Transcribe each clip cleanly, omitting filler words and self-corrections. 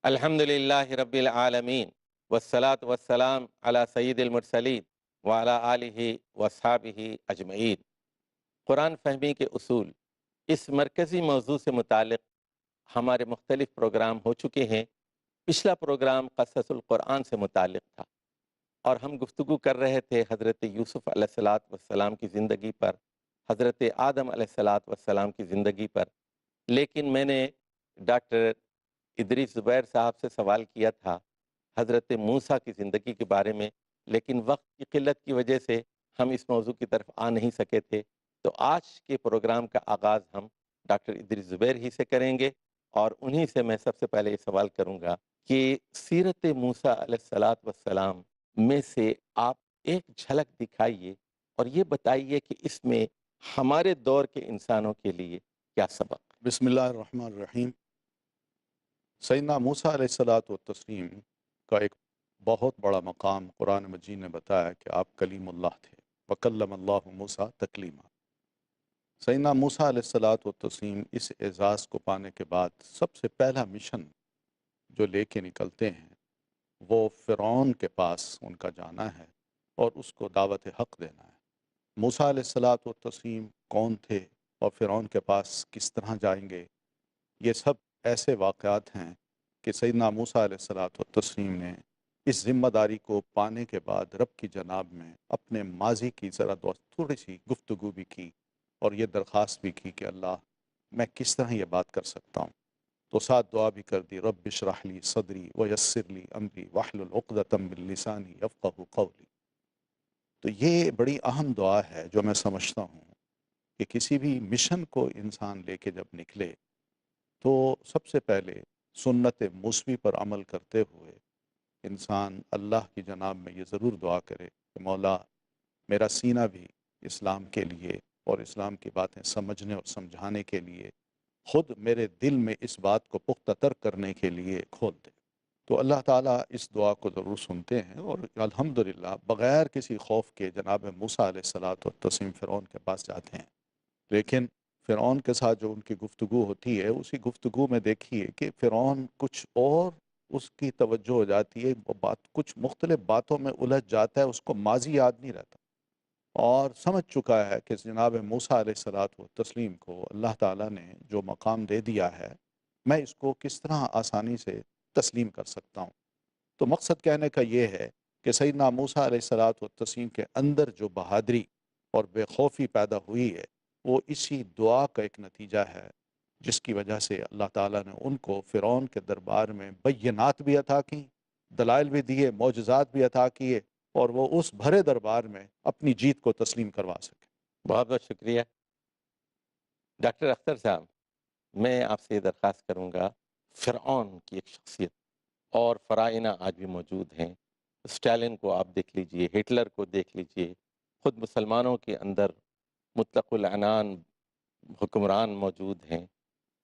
الحمدللہ رب العالمین والصلاة والسلام علی سید المرسلین وعلی آلہ واصحابہ اجمعین۔ قرآن فہمی کے اصول، اس مرکزی موضوع سے متعلق ہمارے مختلف پروگرام ہو چکے ہیں۔ پچھلا پروگرام قصص القرآن سے متعلق تھا اور ہم گفتگو کر رہے تھے حضرت یوسف علیہ الصلاۃ والسلام کی زندگی پر، حضرت آدم علیہ الصلاۃ والسلام کی زندگی پر، لیکن میں نے ڈاکٹر ادریس زبیر صاحب سے سوال کیا تھا حضرت موسیٰ کی زندگی کے بارے میں، لیکن وقت کی قلت کی وجہ سے ہم اس موضوع کی طرف آ نہیں سکے تھے۔ تو آج کے پروگرام کا آغاز ہم ڈاکٹر ادریس زبیر ہی سے کریں گے، اور انہی سے میں سب سے پہلے یہ سوال کروں گا کہ سیرت موسیٰ علیہ الصلاۃ والسلام میں سے آپ ایک جھلک دکھائیے اور یہ بتائیے کہ اس میں ہمارے دور کے انسانوں کے لیے کیا سبق۔ بسم اللہ الرحمن الرحیم۔ سیدنا موسیٰ علیہ الصلاۃ والتسلیم کا ایک بہت بڑا مقام قرآن مجید نے بتایا کہ آپ کلیم اللہ تھے، وکلم اللہ موسیٰ تکلیما۔ سیدنا موسیٰ علیہ الصلاۃ والتسلیم اس اعزاز کو پانے کے بعد سب سے پہلا مشن جو لے کے نکلتے ہیں وہ فرعون کے پاس ان کا جانا ہے اور اس کو دعوت حق دینا ہے۔ موسیٰ علیہ الصلاۃ والتسلیم کون تھے اور فرعون کے پاس کس طرح جائیں گے، یہ سب ایسے واقعات ہیں کہ سیدنا موسیٰ علیہ الصلاۃ والتسلیم نے اس ذمہ داری کو پانے کے بعد رب کی جناب میں اپنے ماضی کی ذرا تھوڑی سی گفتگو بھی کی اور یہ درخواست بھی کی کہ اللہ میں کس طرح یہ بات کر سکتا ہوں، تو ساتھ دعا بھی کر دی، رب اشرح لی صدری ویسر لی امری واحلل عقدۃ من لسانی یفقہوا قولی۔ تو یہ بڑی اہم دعا ہے جو میں سمجھتا ہوں کہ کسی بھی مشن کو انسان لے کے جب نکلے تو سب سے پہلے سنت موسوی پر عمل کرتے ہوئے انسان اللہ کی جناب میں یہ ضرور دعا کرے کہ مولا میرا سینہ بھی اسلام کے لیے اور اسلام کی باتیں سمجھنے اور سمجھانے کے لیے، خود میرے دل میں اس بات کو پختہ تر کرنے کے لیے کھول دے۔ تو اللہ تعالیٰ اس دعا کو ضرور سنتے ہیں، اور الحمدللہ بغیر کسی خوف کے جناب موسیٰ علیہ الصلاۃ والتسلیم فرعون کے پاس جاتے ہیں۔ لیکن فرعون کے ساتھ جو ان کی گفتگو ہوتی ہے، اسی گفتگو میں دیکھیے کہ فرعون کچھ اور اس کی توجہ ہو جاتی ہے، وہ بات کچھ مختلف باتوں میں الجھ جاتا ہے، اس کو ماضی یاد نہیں رہتا، اور سمجھ چکا ہے کہ جناب موسیٰ علیہ الصلاۃ والتسلیم کو اللہ تعالیٰ نے جو مقام دے دیا ہے میں اس کو کس طرح آسانی سے تسلیم کر سکتا ہوں۔ تو مقصد کہنے کا یہ ہے کہ سیدنا موسیٰ علیہ الصلاۃ والتسلیم کے اندر جو بہادری اور بے خوفی پیدا ہوئی ہے وہ اسی دعا کا ایک نتیجہ ہے، جس کی وجہ سے اللہ تعالیٰ نے ان کو فرعون کے دربار میں بینات بھی عطا کی، دلائل بھی دیے، معجزات بھی عطا کیے، اور وہ اس بھرے دربار میں اپنی جیت کو تسلیم کروا سکے۔ بہت بہت شکریہ ڈاکٹر اختر صاحب۔ میں آپ سے یہ درخواست کروں گا، فرعون کی ایک شخصیت، اور فرائنہ آج بھی موجود ہیں، اسٹالن کو آپ دیکھ لیجئے، ہٹلر کو دیکھ لیجئے، خود مسلمانوں کے اندر مطلق العنان حکمران موجود ہیں،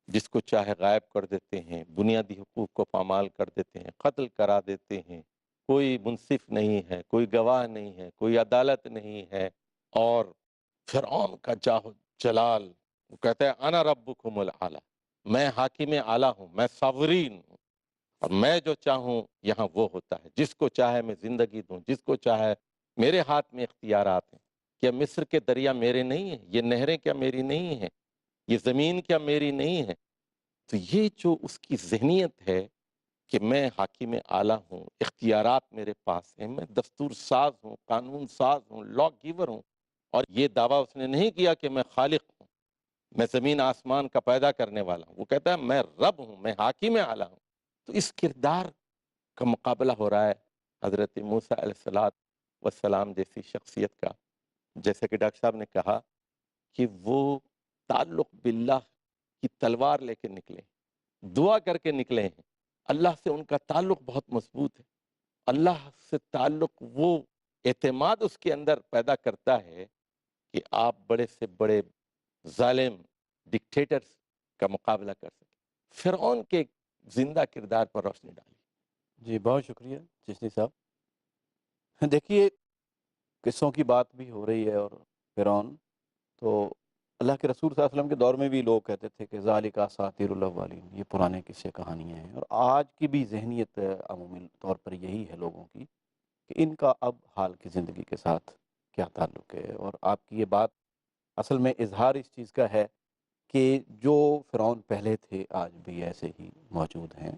جس کو چاہے غائب کر دیتے ہیں، بنیادی حقوق کو پامال کر دیتے ہیں، قتل کرا دیتے ہیں، کوئی منصف نہیں ہے، کوئی گواہ نہیں ہے، کوئی عدالت نہیں ہے، اور فرعون کا جاہ و جلال، وہ کہتا ہے انا ربکم الاعلی، میں حاکم اعلیٰ ہوں، میں ساورین ہوں، اور میں جو چاہوں یہاں وہ ہوتا ہے، جس کو چاہے میں زندگی دوں، جس کو چاہے میرے ہاتھ میں اختیارات ہیں۔ کیا مصر کے دریا میرے نہیں ہیں؟ یہ نہریں کیا میری نہیں ہیں؟ یہ زمین کیا میری نہیں ہے؟ تو یہ جو اس کی ذہنیت ہے کہ میں حاکم اعلیٰ ہوں، اختیارات میرے پاس ہیں، میں دستور ساز ہوں، قانون ساز ہوں، لا گیور ہوں، اور یہ دعویٰ اس نے نہیں کیا کہ میں خالق ہوں، میں زمین آسمان کا پیدا کرنے والا ہوں، وہ کہتا ہے میں رب ہوں، میں حاکم اعلیٰ ہوں۔ تو اس کردار کا مقابلہ ہو رہا ہے حضرت موسیٰ علیہ الصلاۃ والسلام جیسی شخصیت کا، جیسے کہ ڈاکٹر صاحب نے کہا کہ وہ تعلق باللہ کی تلوار لے کے نکلے، دعا کر کے نکلے ہیں، اللہ سے ان کا تعلق بہت مضبوط ہے، اللہ سے تعلق وہ اعتماد اس کے اندر پیدا کرتا ہے کہ آپ بڑے سے بڑے ظالم ڈکٹیٹرز کا مقابلہ کر سکیں۔ فرعون کے زندہ کردار پر روشنی ڈالی۔ جی بہت شکریہ چشتی صاحب۔ دیکھیے قصوں کی بات بھی ہو رہی ہے، اور فرعون تو اللہ کے رسول صلی اللہ علیہ وسلم کے دور میں بھی لوگ کہتے تھے کہ ذالک اساطیر الاولین، یہ پرانے قصے کہانیاں ہیں، اور آج کی بھی ذہنیت عمومی طور پر یہی ہے لوگوں کی کہ ان کا اب حال کی زندگی کے ساتھ کیا تعلق ہے۔ اور آپ کی یہ بات اصل میں اظہار اس چیز کا ہے کہ جو فرعون پہلے تھے آج بھی ایسے ہی موجود ہیں،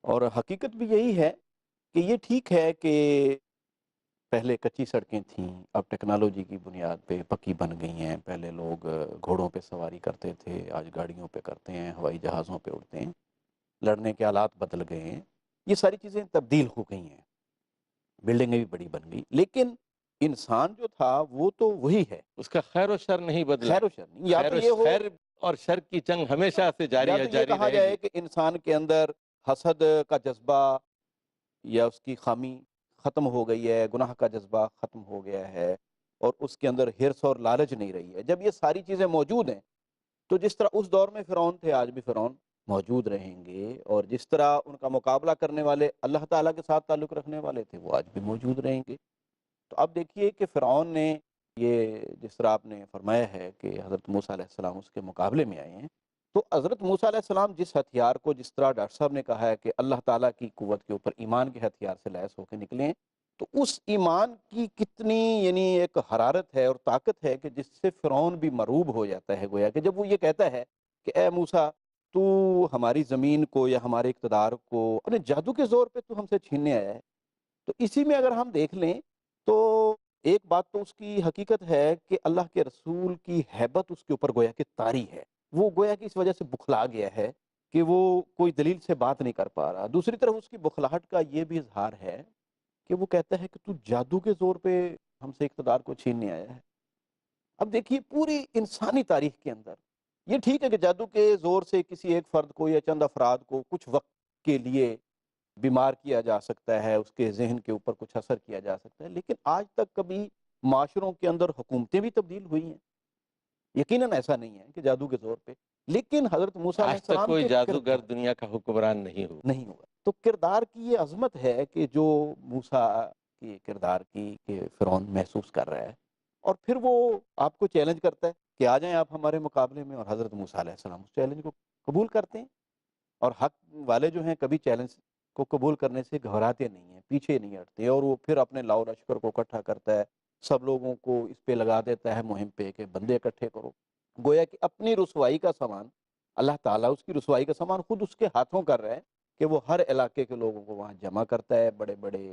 اور حقیقت بھی یہی ہے کہ یہ ٹھیک ہے کہ پہلے کچی سڑکیں تھیں، اب ٹیکنالوجی کی بنیاد پہ پکی بن گئی ہیں۔ پہلے لوگ گھوڑوں پہ سواری کرتے تھے، آج گاڑیوں پہ کرتے ہیں، ہوائی جہازوں پہ اڑتے ہیں، لڑنے کے آلات بدل گئے ہیں، یہ ساری چیزیں تبدیل ہو گئی ہیں، بلڈنگیں بھی بڑی بن گئی، لیکن انسان جو تھا وہ تو وہی ہے۔ اس کا خیر و شر نہیں بدلا، خیر و شر نہیں، یا خیر تو یہ ہو، خیر اور شر کی جنگ ہمیشہ سے جاری یا ہے، تو یہ جاری کہا رہے جائے گی۔ کہ انسان کے اندر حسد کا جذبہ یا اس کی خامی ختم ہو گئی ہے، گناہ کا جذبہ ختم ہو گیا ہے، اور اس کے اندر حرص اور لالچ نہیں رہی ہے۔ جب یہ ساری چیزیں موجود ہیں تو جس طرح اس دور میں فرعون تھے آج بھی فرعون موجود رہیں گے، اور جس طرح ان کا مقابلہ کرنے والے اللہ تعالیٰ کے ساتھ تعلق رکھنے والے تھے وہ آج بھی موجود رہیں گے۔ تو اب دیکھیے کہ فرعون نے یہ جس طرح آپ نے فرمایا ہے کہ حضرت موسیٰ علیہ السلام اس کے مقابلے میں آئے ہیں، تو حضرت موسیٰ علیہ السلام جس ہتھیار کو، جس طرح ڈاکٹر صاحب نے کہا ہے کہ اللہ تعالیٰ کی قوت کے اوپر ایمان کے ہتھیار سے لیس ہو کے نکلے ہیں، تو اس ایمان کی کتنی یعنی ایک حرارت ہے اور طاقت ہے کہ جس سے فرعون بھی مرعوب ہو جاتا ہے، گویا کہ جب وہ یہ کہتا ہے کہ اے موسیٰ، تو ہماری زمین کو یا ہمارے اقتدار کو اپنے جادو کے زور پہ تو ہم سے چھیننے آیا ہے۔ تو اسی میں اگر ہم دیکھ لیں تو ایک بات تو اس کی حقیقت ہے کہ اللہ کے رسول کی ہیبت اس کے اوپر گویا کہ طاری ہے، وہ گویا کہ اس وجہ سے بخلا گیا ہے کہ وہ کوئی دلیل سے بات نہیں کر پا رہا۔ دوسری طرف اس کی بخلاہٹ کا یہ بھی اظہار ہے کہ وہ کہتا ہے کہ تو جادو کے زور پہ ہم سے اقتدار کو چھیننے آیا ہے۔ اب دیکھیے پوری انسانی تاریخ کے اندر یہ ٹھیک ہے کہ جادو کے زور سے کسی ایک فرد کو یا چند افراد کو کچھ وقت کے لیے بیمار کیا جا سکتا ہے، اس کے ذہن کے اوپر کچھ اثر کیا جا سکتا ہے، لیکن آج تک کبھی معاشروں کے اندر حکومتیں بھی تبدیل ہوئی ہیں؟ یقیناً ایسا نہیں ہے کہ جادو کے زور پہ، لیکن حضرت موسیٰ علیہ آج تک السلام کوئی کے جادوگر کردار دنیا کا حکمران نہیں ہوا۔ نہیں ہوا، تو کردار کی یہ عظمت ہے کہ جو موسیٰ کی کردار کی کہ فرعون محسوس کر رہا ہے، اور پھر وہ آپ کو چیلنج کرتا ہے کہ آ جائیں آپ ہمارے مقابلے میں، اور حضرت موسیٰ علیہ السلام اس چیلنج کو قبول کرتے ہیں، اور حق والے جو ہیں کبھی چیلنج کو قبول کرنے سے گھبراتے نہیں ہیں، پیچھے نہیں ہٹتے، اور وہ پھر اپنے لاؤ لشکر کو اکٹھا کرتا ہے، سب لوگوں کو اس پہ لگا دیتا ہے مہم پہ کہ بندے اکٹھے کرو، گویا کہ اپنی رسوائی کا سامان اللہ تعالیٰ اس کی رسوائی کا سامان خود اس کے ہاتھوں کر رہا ہے کہ وہ ہر علاقے کے لوگوں کو وہاں جمع کرتا ہے، بڑے بڑے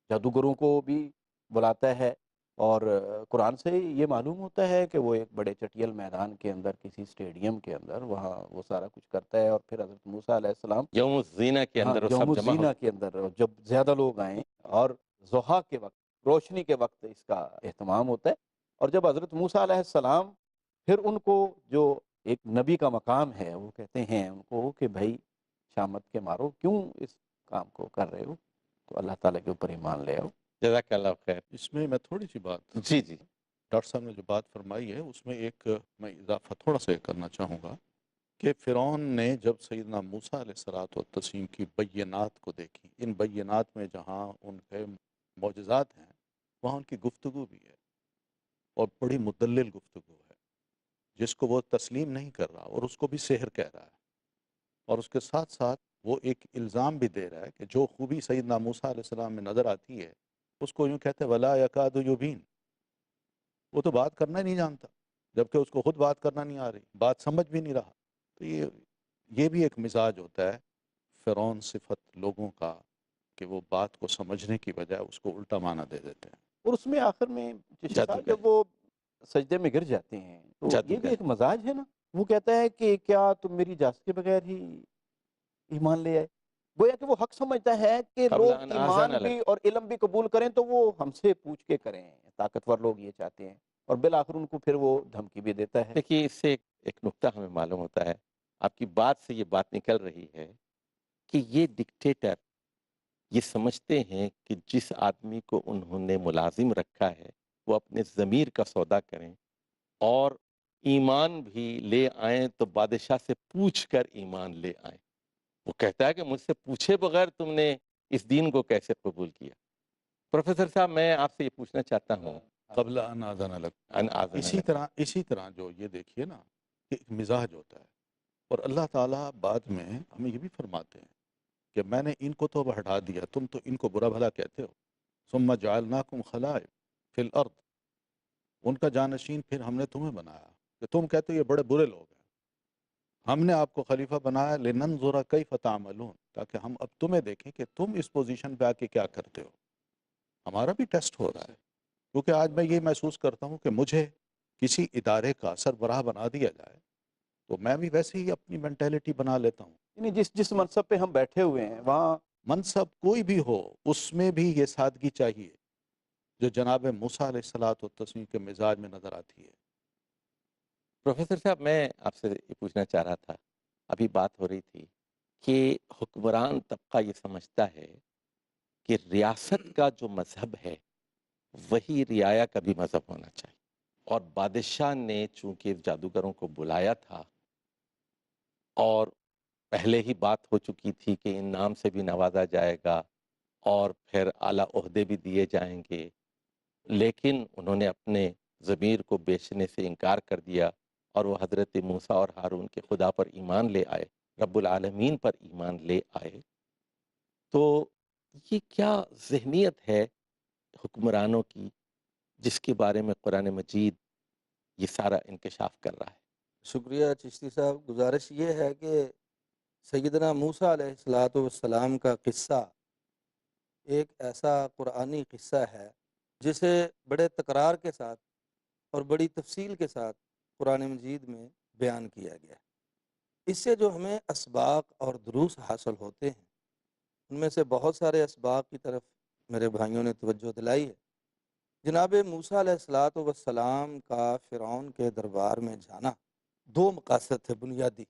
جادوگروں کو بھی بلاتا ہے، اور قرآن سے یہ معلوم ہوتا ہے کہ وہ ایک بڑے چٹیل میدان کے اندر کسی اسٹیڈیم کے اندر وہاں وہ سارا کچھ کرتا ہے، اور پھر حضرت موسیٰ علیہ السلام یوم الزینہ کے ہاں اندر وہ یوم سب جمع الزینہ ہوتے کے اندر جب زیادہ لوگ آئیں، اور ضحیٰ کے وقت، روشنی کے وقت اس کا اہتمام ہوتا ہے، اور جب حضرت موسیٰ علیہ السلام پھر ان کو جو ایک نبی کا مقام ہے وہ کہتے ہیں ان کو کہ بھائی شامت کے مارو، کیوں اس کام کو کر رہے ہو، تو اللہ تعالیٰ کے اوپر ایمان لے آؤ۔ جزاک اللہ خیر۔ اس میں میں تھوڑی سی بات جی جی ڈاکٹر صاحب نے جو بات فرمائی ہے اس میں ایک میں اضافہ تھوڑا سا کرنا چاہوں گا کہ فرعون نے جب سیدنا موسیٰ علیہ الصلوۃ والتسلیم کی بینات کو دیکھی، ان بینات میں جہاں ان کے معجزات ہیں وہاں ان کی گفتگو بھی ہے، اور بڑی مدلل گفتگو ہے جس کو وہ تسلیم نہیں کر رہا، اور اس کو بھی سحر کہہ رہا ہے، اور اس کے ساتھ ساتھ وہ ایک الزام بھی دے رہا ہے کہ جو خوبی سیدنا موسیٰ علیہ السلام میں نظر آتی ہے اس کو یوں کہتے ہیں ولا یکاد یبین، وہ تو بات کرنا ہی نہیں جانتا، جبکہ اس کو خود بات کرنا نہیں آ رہی، بات سمجھ بھی نہیں رہا۔ تو یہ بھی ایک مزاج ہوتا ہے فرعون صفت لوگوں کا کہ وہ بات کو سمجھنے کی بجائے اس کو الٹا معنی دے دیتے ہیں۔ اور اس میں آخر میں چشتی صاحب جادوگر، جب وہ سجدے میں گر جاتے ہیں تو یہ بھی جادوگر ایک مزاج ہے نا، وہ کہتا ہے کہ کیا تم میری اجازت کے بغیر ہی ایمان لے آئے، گویا کہ وہ حق سمجھتا ہے کہ قبل لوگ ان ایمان آذان بھی لك۔ اور علم بھی قبول کریں تو وہ ہم سے پوچھ کے کریں، طاقتور لوگ یہ چاہتے ہیں، اور بالآخر ان کو پھر وہ دھمکی بھی دیتا ہے۔ دیکھیے اس سے ایک نقطہ ہمیں معلوم ہوتا ہے، آپ کی بات سے یہ بات نکل رہی ہے کہ یہ ڈکٹیٹر یہ سمجھتے ہیں کہ جس آدمی کو انہوں نے ملازم رکھا ہے وہ اپنے ضمیر کا سودا کریں، اور ایمان بھی لے آئیں تو بادشاہ سے پوچھ کر ایمان لے آئیں۔ وہ کہتا ہے کہ مجھ سے پوچھے بغیر تم نے اس دین کو کیسے قبول کیا؟ پروفیسر صاحب میں آپ سے یہ پوچھنا چاہتا ہوں قبل ان آذن لکم۔ ان آذن اسی طرح جو یہ دیکھیے نا کہ ایک مزاج ہوتا ہے، اور اللہ تعالیٰ بعد میں ہمیں یہ بھی فرماتے ہیں کہ میں نے ان کو تو اب ہٹا دیا، تم تو ان کو برا بھلا کہتے ہو، ثم جعلناکم خلائف فی الارض، ان کا جانشین پھر ہم نے تمہیں بنایا کہ تم کہتے ہو یہ بڑے برے لوگ ہیں، ہم نے آپ کو خلیفہ بنایا لننظر کیف تعملون، تاکہ ہم اب تمہیں دیکھیں کہ تم اس پوزیشن پہ آ کے کیا کرتے ہو۔ ہمارا بھی ٹیسٹ ہو رہا ہے، کیونکہ آج میں یہ محسوس کرتا ہوں کہ مجھے کسی ادارے کا سربراہ بنا دیا جائے تو میں بھی ویسے ہی اپنی مینٹیلٹی بنا لیتا ہوں۔ یعنی جس منصب پہ ہم بیٹھے ہوئے ہیں وہاں منصب کوئی بھی ہو اس میں بھی یہ سادگی چاہیے جو جناب موسیٰ علیہ الصلوۃ والتسلیم کے مزاج میں نظر آتی ہے۔ پروفیسر صاحب، میں آپ سے یہ پوچھنا چاہ رہا تھا، ابھی بات ہو رہی تھی کہ حکمران طبقہ یہ سمجھتا ہے کہ ریاست کا جو مذہب ہے وہی رعایا کا بھی مذہب ہونا چاہیے، اور بادشاہ نے چونکہ جادوگروں کو بلایا تھا اور پہلے ہی بات ہو چکی تھی کہ ان نام سے بھی نوازا جائے گا اور پھر اعلیٰ عہدے بھی دیے جائیں گے، لیکن انہوں نے اپنے ضمیر کو بیچنے سے انکار کر دیا اور وہ حضرت موسیٰ اور ہارون کے خدا پر ایمان لے آئے، رب العالمین پر ایمان لے آئے۔ تو یہ کیا ذہنیت ہے حکمرانوں کی جس کے بارے میں قرآن مجید یہ سارا انکشاف کر رہا ہے؟ شکریہ چشتی صاحب۔ گزارش یہ ہے کہ سیدنا موسیٰ علیہ السلام کا قصہ ایک ایسا قرآنی قصہ ہے جسے بڑے تکرار کے ساتھ اور بڑی تفصیل کے ساتھ قرآن مجید میں بیان کیا گیا ہے۔ اس سے جو ہمیں اسباق اور دروس حاصل ہوتے ہیں ان میں سے بہت سارے اسباق کی طرف میرے بھائیوں نے توجہ دلائی ہے۔ جناب موسیٰ علیہ السلام کا فرعون کے دربار میں جانا دو مقاصد تھے بنیادی۔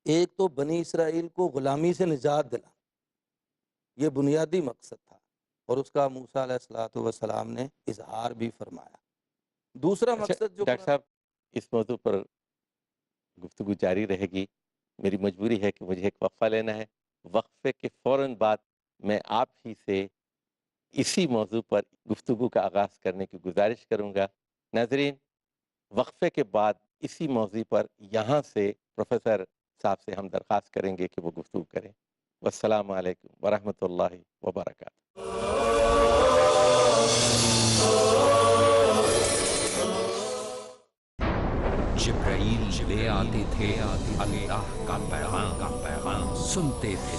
ایک تو بنی اسرائیل کو غلامی سے نجات دلانا، یہ بنیادی مقصد تھا، اور اس کا موسیٰ علیہ السلام نے اظہار بھی فرمایا۔ دوسرا اچھا مقصد جو ڈاکٹر صاحب، اس موضوع پر گفتگو جاری رہے گی، میری مجبوری ہے کہ مجھے ایک وقفہ لینا ہے، وقفے کے فوراً بعد میں آپ ہی سے اسی موضوع پر گفتگو کا آغاز کرنے کی گزارش کروں گا۔ ناظرین، وقفے کے بعد اسی موضوع پر یہاں سے پروفیسر صاحب سے ہم درخواست کریں گے کہ وہ گفتگو کریں۔ والسلام علیکم ورحمۃ اللہ وبرکاتہ۔ جبرائیل لے آتے تھے اللہ کا پیغام، سنتے تھے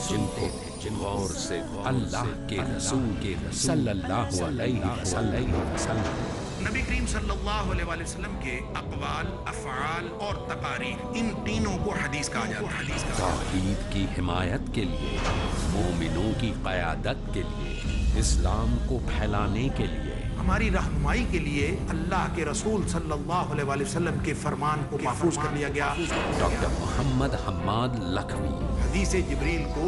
جن غور سے اللہ کے رسول صلی اللہ علیہ وسلم۔ نبی کریم صلی اللہ علیہ وآلہ وسلم کے اقوال، افعال اور تقاریر، ان تینوں کو حدیث کہا جاتا ہے۔ توحید کی حمایت کے لیے، مومنوں کی قیادت کے لیے، اسلام کو پھیلانے کے لیے، ہماری رہنمائی کے لیے اللہ کے رسول صلی اللہ علیہ وآلہ وسلم کے فرمان کو محفوظ کر لیا گیا۔ ڈاکٹر محمد حماد لکھوی۔ حدیث جبریل کو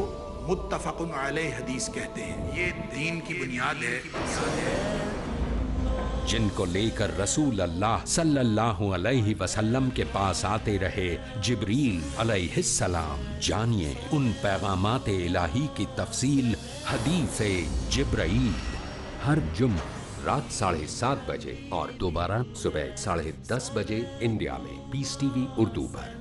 متفق علیہ حدیث کہتے ہیں، یہ دین کی بنیاد ہے۔ جن کو لے کر رسول اللہ صلی اللہ علیہ وسلم کے پاس آتے رہے جبریل علیہ السلام، جانیے ان پیغامات الہی کی تفصیل حدیث جبرائیل، ہر جمعہ رات 7:30 بجے اور دوبارہ صبح 10:30 بجے انڈیا میں پیس ٹی وی اردو پر۔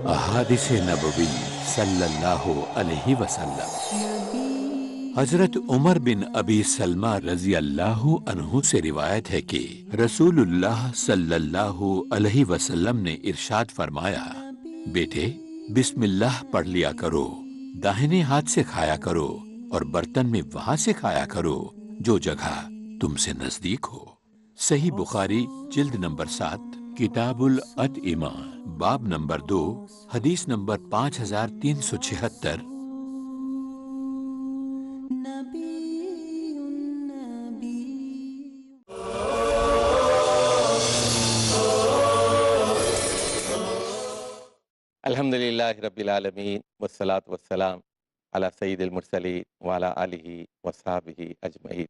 احادیث نبوی صلی اللہ علیہ وسلم۔ حضرت عمر بن ابی سلمہ رضی اللہ عنہ سے روایت ہے کہ رسول اللہ صلی اللہ علیہ وسلم نے ارشاد فرمایا، بیٹے بسم اللہ پڑھ لیا کرو، داہنے ہاتھ سے کھایا کرو اور برتن میں وہاں سے کھایا کرو جو جگہ تم سے نزدیک ہو۔ صحیح بخاری جلد نمبر 7 کتاب الاطعمہ باب نمبر 2 حدیث نمبر 5376۔ الحمدللہ رب العالمین والصلاة والسلام علی سید المرسلین وعلی آلہ وصحبہ اجمعین۔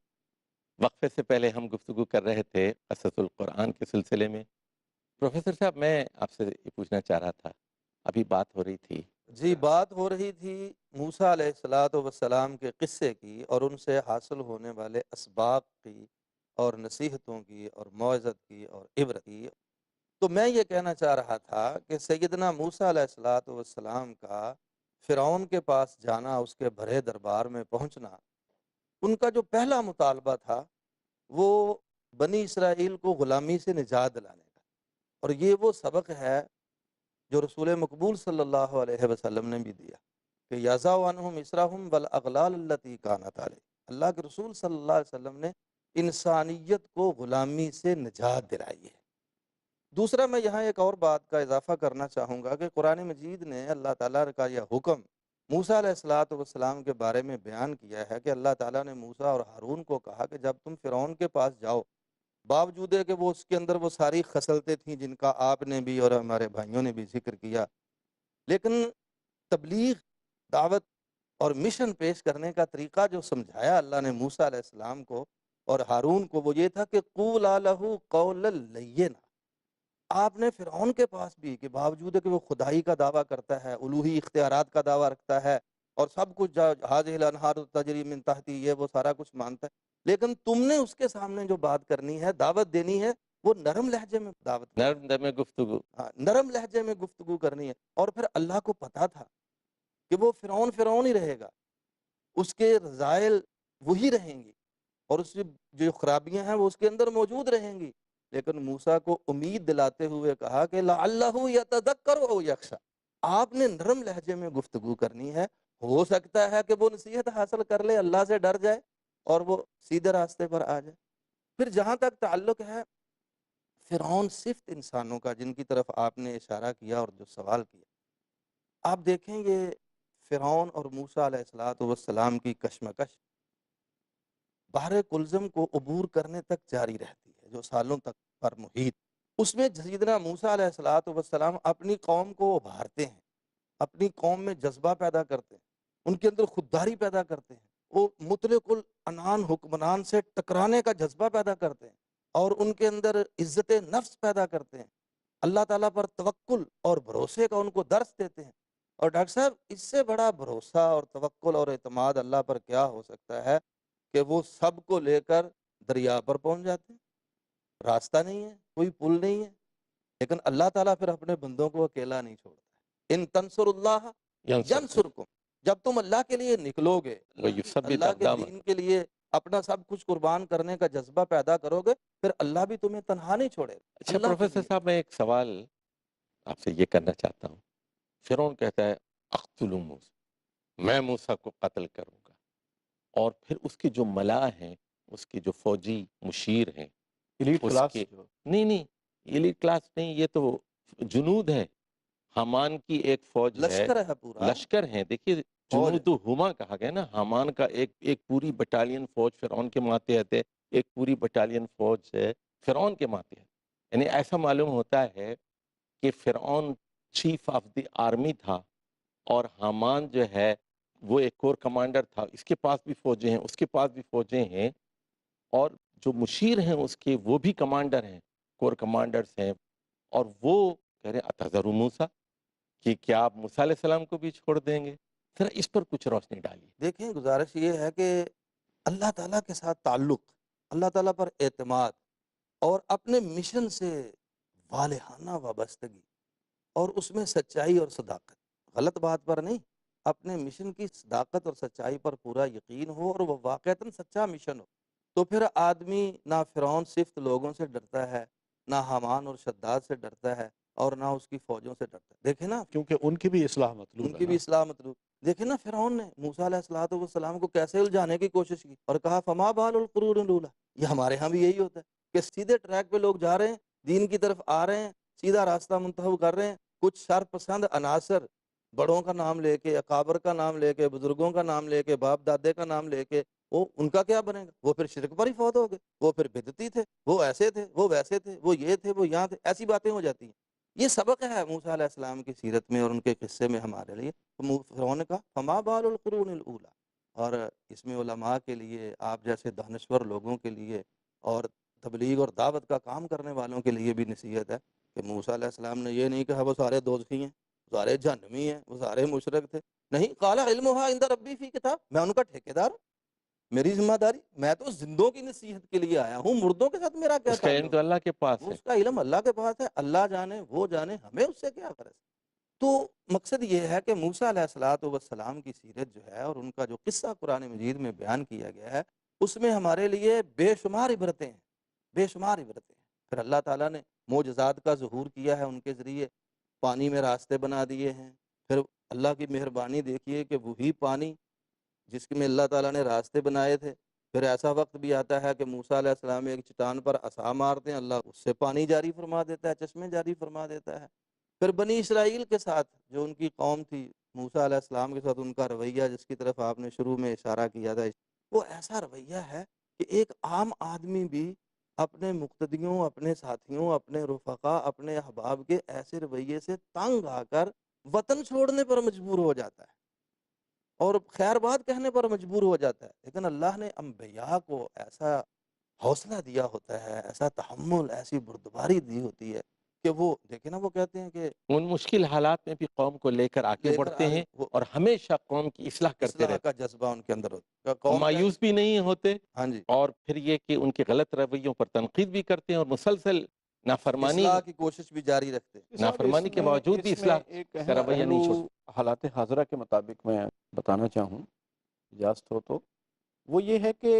وقفے سے پہلے ہم گفتگو کر رہے تھے قصص القرآن کے سلسلے میں۔ پروفیسر صاحب، میں آپ سے یہ پوچھنا چاہ رہا تھا، ابھی بات ہو رہی تھی جی، بات ہو رہی تھی موسیٰ علیہ الصلاۃ والسلام کے قصے کی اور ان سے حاصل ہونے والے اسباق کی اور نصیحتوں کی اور موعظت کی اور عبرت کی۔ تو میں یہ کہنا چاہ رہا تھا کہ سیدنا موسیٰ علیہ الصلاۃ والسلام کا فرعون کے پاس جانا، اس کے بھرے دربار میں پہنچنا، ان کا جو پہلا مطالبہ تھا وہ بنی اسرائیل کو غلامی سے نجات دلانے کا، اور یہ وہ سبق ہے جو رسول مقبول صلی اللہ علیہ وسلم نے بھی دیا کہ یضع عنہم اسرہم والاغلال التی کانت علیہ۔ اللہ کے رسول صلی اللہ علیہ وسلم نے انسانیت کو غلامی سے نجات دلائی ہے۔ دوسرا، میں یہاں ایک اور بات کا اضافہ کرنا چاہوں گا کہ قرآن مجید نے اللہ تعالیٰ کا یہ حکم موسیٰ علیہ الصلاۃ والسلام کے بارے میں بیان کیا ہے کہ اللہ تعالیٰ نے موسیٰ اور ہارون کو کہا کہ جب تم فرعون کے پاس جاؤ، باوجود ہے کہ وہ اس کے اندر وہ ساری خصلتیں تھیں جن کا آپ نے بھی اور ہمارے بھائیوں نے بھی ذکر کیا، لیکن تبلیغ، دعوت اور مشن پیش کرنے کا طریقہ جو سمجھایا اللہ نے موسیٰ علیہ السلام کو اور ہارون کو، وہ یہ تھا کہ قولا لہ قولا لینا۔ آپ نے فرعون کے پاس بھی، کہ باوجود ہے کہ وہ خدائی کا دعویٰ کرتا ہے، الوہی اختیارات کا دعویٰ رکھتا ہے اور سب کچھ ہذہ الانہار تجری من تحتی، یہ وہ سارا کچھ مانتا ہے، لیکن تم نے اس کے سامنے جو بات کرنی ہے، دعوت دینی ہے، وہ نرم لہجے میں دعوت کرنی نرم دم گفتگو۔ ہاں، نرم لہجے میں گفتگو کرنی ہے۔ اور پھر اللہ کو پتا تھا کہ وہ فرعون ہی رہے گا، اس کے رذائل وہی رہیں گی اور اس کی جو خرابیاں ہیں وہ اس کے اندر موجود رہیں گی، لیکن موسیٰ کو امید دلاتے ہوئے کہا کہ لعلہ یتذکر او یخشی۔ آپ نے نرم لہجے میں گفتگو کرنی ہے، ہو سکتا ہے کہ وہ نصیحت حاصل کر لے، اللہ سے ڈر جائے اور وہ سیدھے راستے پر آ جائے۔ پھر جہاں تک تعلق ہے فرعون صفت انسانوں کا، جن کی طرف آپ نے اشارہ کیا اور جو سوال کیا، آپ دیکھیں یہ فرعون اور موسیٰ علیہ الصلاۃ والسلام کی کشمکش بحر کلزم کو عبور کرنے تک جاری رہتی ہے، جو سالوں تک پر محیط۔ اس میں سیدنا موسیٰ علیہ الصلاۃ والسلام اپنی قوم کو ابھارتے ہیں، اپنی قوم میں جذبہ پیدا کرتے ہیں، ان کے اندر خودداری پیدا کرتے ہیں، وہ مطلق العنان حکمران سے ٹکرانے کا جذبہ پیدا کرتے ہیں اور ان کے اندر عزت نفس پیدا کرتے ہیں، اللہ تعالیٰ پر توکل اور بھروسے کا ان کو درس دیتے ہیں۔ اور ڈاکٹر صاحب، اس سے بڑا بھروسہ اور توکل اور اعتماد اللہ پر کیا ہو سکتا ہے کہ وہ سب کو لے کر دریا پر پہنچ جاتے ہیں، راستہ نہیں ہے، کوئی پل نہیں ہے، لیکن اللہ تعالیٰ پھر اپنے بندوں کو اکیلا نہیں چھوڑتا ہے۔ ان تنصر اللہ ینصرکم ینصرکم، جب تم اللہ کے لیے نکلو گے، ویثبت اللہ کے اقدامکم۔ دین کے لیے اپنا سب کچھ قربان کرنے کا جذبہ پیدا کرو گے، پھر اللہ بھی تمہیں تنہا نہیں چھوڑے گا۔ اچھا اللہ کے پروفیسر لیے صاحب، میں ایک سوال آپ سے یہ کرنا چاہتا ہوں۔ فرعون کہتا ہے اقتل موسیٰ، میں موسیٰ کو قتل کروں گا، اور پھر اس کے جو ملا ہیں، اس کے جو فوجی مشیر ہیں، ایلیٹ اس کلاس کے جو نہیں ایلیٹ کلاس نہیں، یہ تو جنود ہے، حامان کی ایک فوج ہے، لشکر ہے پورا، لشکر ہیں۔ دیکھیے فوج ہے۔ جنود ہما کہا گیا نا، حامان کا ایک پوری بٹالین فوج فرعون کے ماتحت ہے، ایک پوری بٹالین فوج ہے فرعون کے ماتحت۔ یعنی ایسا معلوم ہوتا ہے کہ فرعون چیف آف دی آرمی تھا اور حامان جو ہے وہ ایک کور کمانڈر تھا، اس کے پاس بھی فوجیں ہیں، اس کے پاس بھی فوجیں ہیں، اور جو مشیر ہیں اس کے وہ بھی کمانڈر ہیں، کور کمانڈرز ہیں، اور وہ کہہ رہے ہیں اتذر موسیٰ، کہ کیا آپ موسیٰ علیہ السلام کو بھی چھوڑ دیں گے؟ ذرا اس پر کچھ روشنی ڈالیے۔ دیکھیں، گزارش یہ ہے کہ اللہ تعالیٰ کے ساتھ تعلق، اللہ تعالیٰ پر اعتماد اور اپنے مشن سے والہانہ وابستگی اور اس میں سچائی اور صداقت، غلط بات پر نہیں، اپنے مشن کی صداقت اور سچائی پر پورا یقین ہو اور وہ واقعتاً سچا مشن ہو، تو پھر آدمی نہ فرعون صفت لوگوں سے ڈرتا ہے، نہ حامان اور شداد سے ڈرتا ہے، اور نہ اس کی فوجوں سے ڈرتا ہے۔ دیکھیں نا، کیونکہ ان کی بھی اصلاح مطلوب ان ہے کی نا۔ بھی اصلاح مطلوب۔ دیکھیں نا، فرعون نے موسیٰ علیہ الصلوۃ والسلام کو کیسے الجھانے کی کوشش کی اور کہا فما بال القرون الاولی۔ یہ ہمارے ہاں بھی یہی ہوتا ہے کہ سیدھے ٹریک پہ لوگ جا رہے ہیں، دین کی طرف آ رہے ہیں، سیدھا راستہ منتخب کر رہے ہیں، کچھ شر پسند عناصر بڑوں کا نام لے کے، اکابر کا نام لے کے، بزرگوں کا نام لے کے، باپ دادے کا نام لے کے، وہ ان کا کیا بنے گا؟ وہ پھر شرک پر ہی فوت ہو گئے، وہ پھر بدعتی تھے، وہ ایسے تھے، وہ ویسے تھے، وہ یہ تھے، وہ یہاں تھے، ایسی باتیں ہو جاتی ہیں۔ یہ سبق ہے موسیٰ علیہ السلام کی سیرت میں اور ان کے قصے میں ہمارے لیے۔ فرعون نے کہا فما بال القرون الاولی، اور اس میں علماء کے لیے، آپ جیسے دانشور لوگوں کے لیے اور تبلیغ اور دعوت کا کام کرنے والوں کے لیے بھی نصیحت ہے کہ موسیٰ علیہ السلام نے یہ نہیں کہا وہ سارے دوزخی ہیں، سارے جہنمی ہیں، وہ سارے مشرک تھے۔ نہیں، قال علمھا عند ربی فی کتاب، میں ان کا ٹھیکیدار ہوں، میری ذمہ داری، میں تو زندوں کی نصیحت کے لیے آیا ہوں، مردوں کے ساتھ میرا کیا اس کا علم تعلق؟ تو اللہ کے پاس وہ ہے۔ اس کا علم اللہ کے پاس ہے، اللہ جانے وہ جانے، ہمیں اس سے کیا فرض؟ تو مقصد یہ ہے کہ موسیٰ علیہ الصلوۃ والسلام کی سیرت جو ہے اور ان کا جو قصہ قرآن مجید میں بیان کیا گیا ہے، اس میں ہمارے لیے بے شمار عبرتیں ہیں، بے شمار عبرتیں ہیں۔ پھر اللہ تعالیٰ نے معجزات کا ظہور کیا ہے ان کے ذریعے، پانی میں راستے بنا دیے ہیں۔ پھر اللہ کی مہربانی دیکھیے کہ وہی پانی جس میں اللہ تعالیٰ نے راستے بنائے تھے، پھر ایسا وقت بھی آتا ہے کہ موسیٰ علیہ السلام ایک چٹان پر عصا مارتے ہیں، اللہ اس سے پانی جاری فرما دیتا ہے، چشمے جاری فرما دیتا ہے۔ پھر بنی اسرائیل کے ساتھ جو ان کی قوم تھی، موسیٰ علیہ السلام کے ساتھ ان کا رویہ جس کی طرف آپ نے شروع میں اشارہ کیا تھا، وہ ایسا رویہ ہے کہ ایک عام آدمی بھی اپنے مقتدیوں، اپنے ساتھیوں، اپنے رفقا، اپنے احباب کے ایسے رویے سے تنگ آ کر وطن چھوڑنے پر مجبور ہو جاتا ہے اور خیر بات کہنے پر مجبور ہو جاتا ہے۔ لیکن اللہ نے انبیاء کو ایسا حوصلہ دیا ہوتا ہے، ایسا تحمل، ایسی بردباری دی ہوتی ہے کہ وہ دیکھیں نا، وہ کہتے ہیں کہ ان مشکل حالات میں بھی قوم کو لے کر آگے لے کر بڑھتے آگے ہیں وہ اور ہمیشہ قوم کی اصلاح کرتے اصلاح رہتے کا جذبہ ان کے اندر ہوتا ہے، ہیں، قوم مایوس بھی نہیں ہوتے، ہاں جی، اور پھر یہ کہ ان کے غلط رویوں پر تنقید بھی کرتے ہیں اور مسلسل نافرمانی اصلاح کی کوشش بھی جاری رکھتے ہیں۔ صاحب نافرمانی کے باوجود بھی اس میں اصلاح ایک کا اہم رویہ پہلو نہیں چھوڑتے۔ حالات حاضرہ کے مطابق میں بتانا چاہوں، اجازت ہو تو، وہ یہ ہے کہ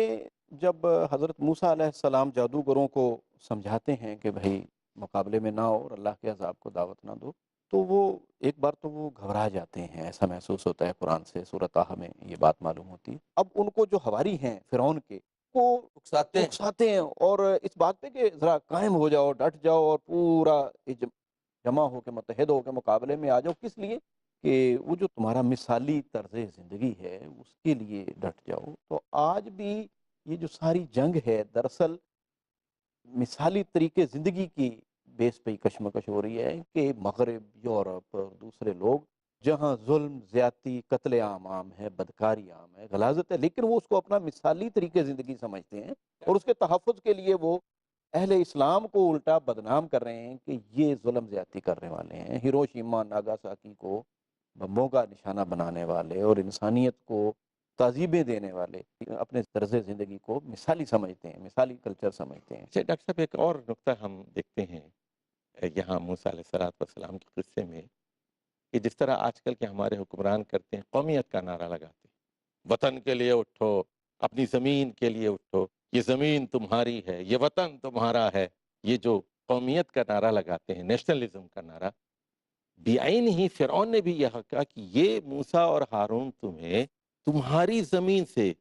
جب حضرت موسیٰ علیہ السلام جادوگروں کو سمجھاتے ہیں کہ بھائی مقابلے میں نہ آؤ اور اللہ کے عذاب کو دعوت نہ دو، تو وہ ایک بار تو وہ گھبرا جاتے ہیں، ایسا محسوس ہوتا ہے، قرآن سے سورۃ طٰہٰ میں یہ بات معلوم ہوتی ہے۔ اب ان کو جو حواری ہیں فرعون کے، وہ اکساتے ہیں اور اس بات پہ کہ ذرا قائم ہو جاؤ، ڈٹ جاؤ اور پورا جمع ہو کے متحد ہو کے مقابلے میں آ جاؤ۔ کس لیے؟ کہ وہ جو تمہارا مثالی طرز زندگی ہے اس کے لیے ڈٹ جاؤ۔ تو آج بھی یہ جو ساری جنگ ہے دراصل مثالی طریقے زندگی کی بیس پہ ہی کشمکش ہو رہی ہے کہ مغرب، یورپ اور دوسرے لوگ جہاں ظلم، زیادتی، قتل عام عام ہے، بدکاری عام ہے، غلاظت ہے، لیکن وہ اس کو اپنا مثالی طریقے زندگی سمجھتے ہیں اور اس کے تحفظ کے لیے وہ اہل اسلام کو الٹا بدنام کر رہے ہیں کہ یہ ظلم زیادتی کرنے والے ہیں، ہیروشیما ناگاساکی کو بمبوں کا نشانہ بنانے والے اور انسانیت کو تہذیبیں دینے والے اپنے طرز زندگی کو مثالی سمجھتے ہیں، مثالی کلچر سمجھتے ہیں۔ اچھا ڈاکٹر صاحب، ایک اور نقطہ ہم دیکھتے ہیں یہاں موسیٰ علیہ السلام کے قصے میں، کہ جس طرح آج کل کے ہمارے حکمران کرتے ہیں، قومیت کا نعرہ لگاتے ہیں، وطن کے لیے اٹھو، اپنی زمین کے لیے اٹھو، یہ زمین تمہاری ہے، یہ وطن تمہارا ہے، یہ جو قومیت کا نعرہ لگاتے ہیں، نیشنلزم کا نعرہ، بعین ہی فرعون نے بھی یہ کہا کہ یہ موسیٰ اور ہارون تمہیں تمہاری زمین سے،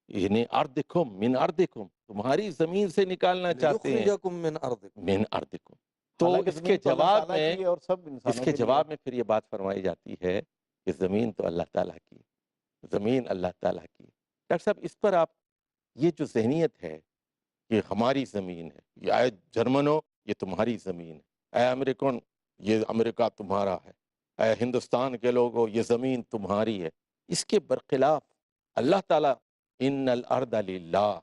یعنی اردکم من اردکم، تمہاری زمین سے نکالنا چاہتے ہیں، لِيُخْرِجَكُم مِّنْ أَرْضِكُم۔ من اردکم۔ تو حالانکہ اس زمین کے تو اللہ جواب تعالیٰ میں کی ہے اور سب انسانوں کے لیے جواب میں پھر یہ بات فرمائی جاتی ہے کہ زمین تو اللہ تعالیٰ کی، زمین اللہ تعالیٰ کی۔ ڈاکٹر صاحب، اس پر آپ، یہ جو ذہنیت ہے کہ ہماری زمین ہے، یہ اے جرمنو یہ تمہاری زمین ہے، اے امریکن یہ امریکہ تمہارا ہے، اے ہندوستان کے لوگوں یہ زمین تمہاری ہے، اس کے برخلاف اللہ تعالیٰ ان الارض للہ،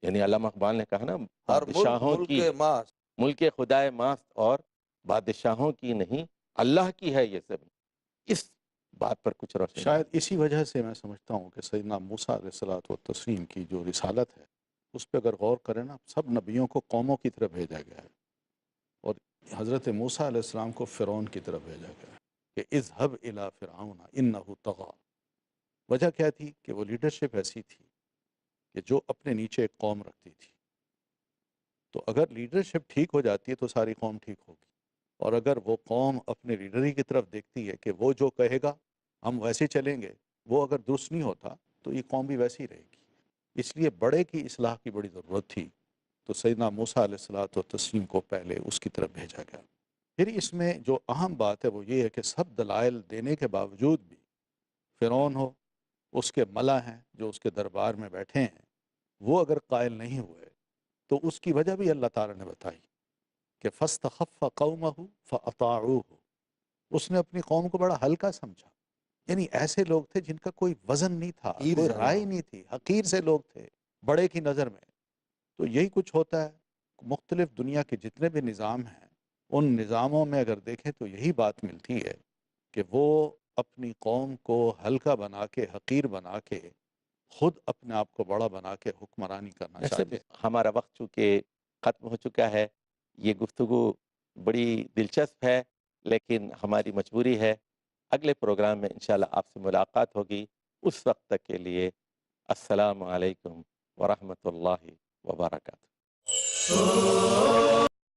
یعنی علامہ اقبال نے کہا نا، ہر بادشاہوں ملک کی، ماس، ملک خدائے ماست اور بادشاہوں کی نہیں، اللہ کی ہے یہ زمین۔ اس بات پر کچھ روشنی شاید اسی وجہ سے میں سمجھتا ہوں کہ سیدنا موسیٰ علیہ الصلوۃ والتسلیم کی جو رسالت ہے اس پہ اگر غور کریں نا، سب نبیوں کو قوموں کی طرف بھیجا گیا ہے اور حضرت موسیٰ علیہ السلام کو فرعون کی طرف بھیجا گیا ہے کہ اذهب الی فرعون انہ طغی۔ وجہ کیا تھی؟ کہ وہ لیڈرشپ ایسی تھی کہ جو اپنے نیچے ایک قوم رکھتی تھی، تو اگر لیڈرشپ ٹھیک ہو جاتی ہے تو ساری قوم ٹھیک ہوگی، اور اگر وہ قوم اپنے لیڈر ہی کی طرف دیکھتی ہے کہ وہ جو کہے گا ہم ویسے چلیں گے، وہ اگر درست نہیں ہوتا تو یہ قوم بھی ویسی رہے گی۔ اس لیے بڑے کی اصلاح کی بڑی ضرورت تھی، تو سیدنا موسیٰ علیہ الصلوۃ والتسلیم کو پہلے اس کی طرف بھیجا گیا۔ پھر اس میں جو اہم بات ہے وہ یہ ہے کہ سب دلائل دینے کے باوجود بھی فرعون ہو، اس کے ملا ہیں جو اس کے دربار میں بیٹھے ہیں، وہ اگر قائل نہیں ہوئے تو اس کی وجہ بھی اللہ تعالیٰ نے بتائی کہ فَاسْتَخَفَّ قَوْمَهُ فَأَطَاعُوهُ، اس نے اپنی قوم کو بڑا ہلکا سمجھا، یعنی ایسے لوگ تھے جن کا کوئی وزن نہیں تھا، حقیر کوئی سے رائے لوگ۔ نہیں تھی، حقیر سے لوگ تھے بڑے کی نظر میں۔ تو یہی کچھ ہوتا ہے، مختلف دنیا کے جتنے بھی نظام ہیں ان نظاموں میں اگر دیکھیں تو یہی بات ملتی ہے کہ وہ اپنی قوم کو ہلکا بنا کے، حقیر بنا کے، خود اپنے آپ کو بڑا بنا کے حکمرانی کرنا ویسے چاہتے ہیں۔ ہمارا وقت چونکہ ختم ہو چکا ہے، یہ گفتگو بڑی دلچسپ ہے لیکن ہماری مجبوری ہے۔ اگلے پروگرام میں انشاءاللہ آپ سے ملاقات ہوگی۔ اس وقت تک کے لیے السلام علیکم ورحمۃ اللہ وبرکاتہ۔